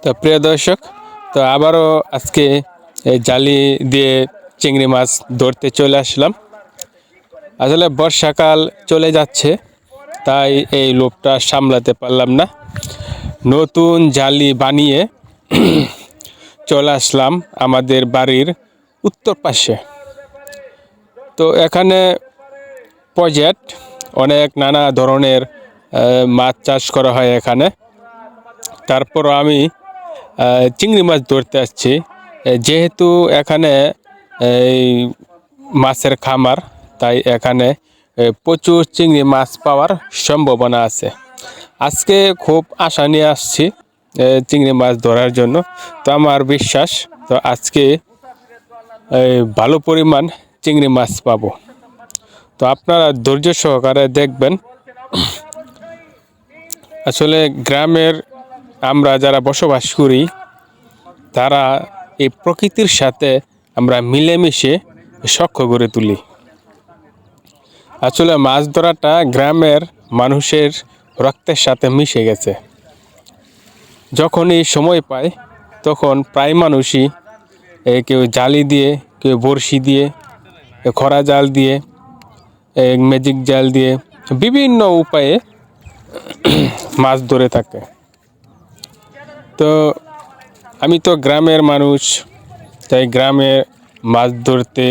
তো প্রিয় দর্শক, তো আবারও আজকে এই জালি দিয়ে চিংড়ি মাছ ধরতে চলে আসলাম। আসলে বর্ষাকাল চলে যাচ্ছে, তাই এই লোভটা সামলাতে পারলাম না। নতুন জালি বানিয়ে চলে আসলাম আমাদের বাড়ির উত্তর পাশে। তো এখানে প্রজেক্ট অনেক নানা ধরনের মাছ চাষ করা হয় এখানে। তারপর আমি চিংড়ি মাছ ধরতে আসছি, যেহেতু এখানে এই মাছের খামার, তাই এখানে প্রচুর চিংড়ি মাছ পাওয়ার সম্ভাবনা আছে। আজকে খুব আশা নিয়ে আসছি চিংড়ি মাছ ধরার জন্য। তো আমার বিশ্বাস, তো আজকে ভালো পরিমাণ চিংড়ি মাছ পাবো। তো আপনারা ধৈর্য সহকারে দেখবেন। আসলে গ্রামের আমরা যারা বসবাস করি, তারা এই প্রকৃতির সাথে আমরা মিলেমিশে সখ্য গড়ে তুলি। আসলে মাছ ধরাটা গ্রামের মানুষের রক্তের সাথে মিশে গেছে। যখনই সময় পায় তখন প্রায় মানুষই কেউ জালি দিয়ে, কেউ বড়শি দিয়ে, খরা জাল দিয়ে, ম্যাজিক জাল দিয়ে বিভিন্ন উপায়ে মাছ ধরে থাকে। তো আমি তো গ্রামের মানুষ, তাই গ্রামে মাছ ধরতে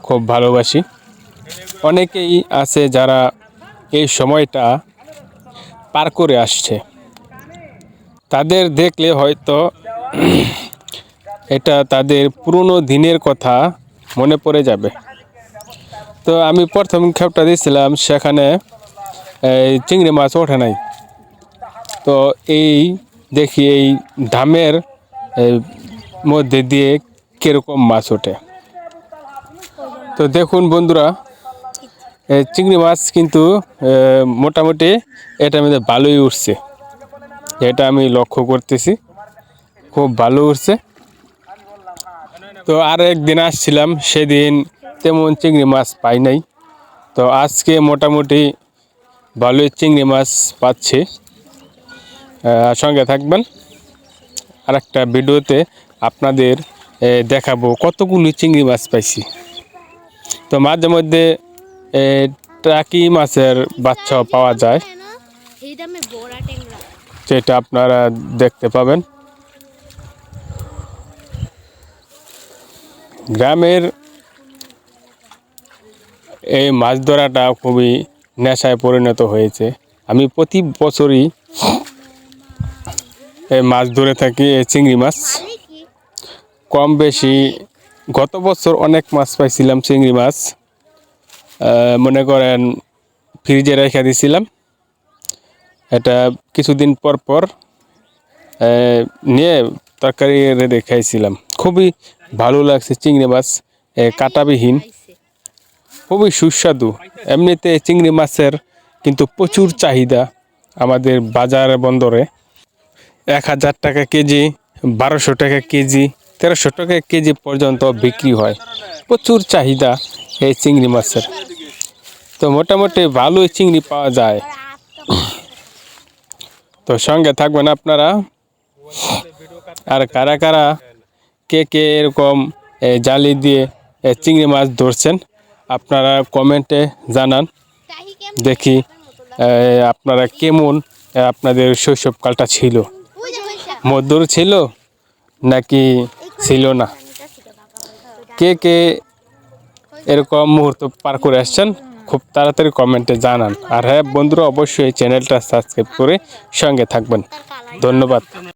খুব ভালোবাসি। অনেকেই আছে যারা এই সময়টা পার করে আসছে, তাদের দেখলে হয়তো এটা তাদের পুরনো দিনের কথা মনে পড়ে যাবে। তো আমি প্রথম খেপটা দিয়েছিলাম, সেখানে চিংড়ি মাছ ওঠে নাই। তো এই দেখি এই ধামের মধ্যে দিয়ে কীরকম মাছ ওঠে। তো দেখুন বন্ধুরা, চিংড়ি মাছ কিন্তু মোটামুটি এটার মধ্যে ভালোই উঠছে, এটা আমি লক্ষ্য করতেছি, খুব ভালো উঠছে। তো আর একদিন আসছিলাম, সেদিন তেমন চিংড়ি মাছ পাই নাই। তো আজকে মোটামুটি ভালোই চিংড়ি মাছ পাচ্ছি। সঙ্গে থাকবেন, আর একটা ভিডিওতে আপনাদের দেখাবো কতগুলি চিংড়ি মাছ পাইছি। তো মাঝে মধ্যে টাকি মাছের বাচ্চাও পাওয়া যায়, সেটা আপনারা দেখতে পাবেন। গ্রামের এই মাছ ধরাটা খুবই নেশায় পরিণত হয়েছে। আমি প্রতি বছরই এই মাছ ধরে থাকি, এই চিংড়ি মাছ কম বেশি। গত বছর অনেক মাছ পাইছিলাম চিংড়ি মাছ, মনে করেন ফ্রিজে রেখে দিয়েছিলাম। এটা কিছুদিন পর পর নিয়ে তরকারি রেঁধে খাইছিলাম। খুবই ভালো লাগছে চিংড়ি মাছ, কাঁটাবিহীন, খুবই সুস্বাদু। এমনিতে চিংড়ি মাছের কিন্তু প্রচুর চাহিদা আমাদের বাজারে, বন্দরে। 1000 টাকা কেজি, 1200 টাকা কেজি, 1300 টাকা কেজি পর্যন্ত বিক্রি হয়। প্রচুর চাহিদা এই চিংড়ি মাছের। তো মোটামুটি ভালোই চিংড়ি পাওয়া যায়। তো সঙ্গে থাকবেন আপনারা। আর কারা কারা কে কে এরকম জালি দিয়ে চিংড়ি মাছ ধরছেন, আপনারা কমেন্টে জানান। দেখি আপনারা কেমন, আপনাদের শৈশবকালটা ছিল, মধুর ছিল নাকি ছিল না। কে কে এরকম মুহূর্ত পার করে আসছেন, খুব তাড়াতাড়ি কমেন্টে জানান। আর হ্যাঁ বন্ধুরা, অবশ্যই চ্যানেলটা সাবস্ক্রাইব করে সঙ্গে থাকবেন। ধন্যবাদ।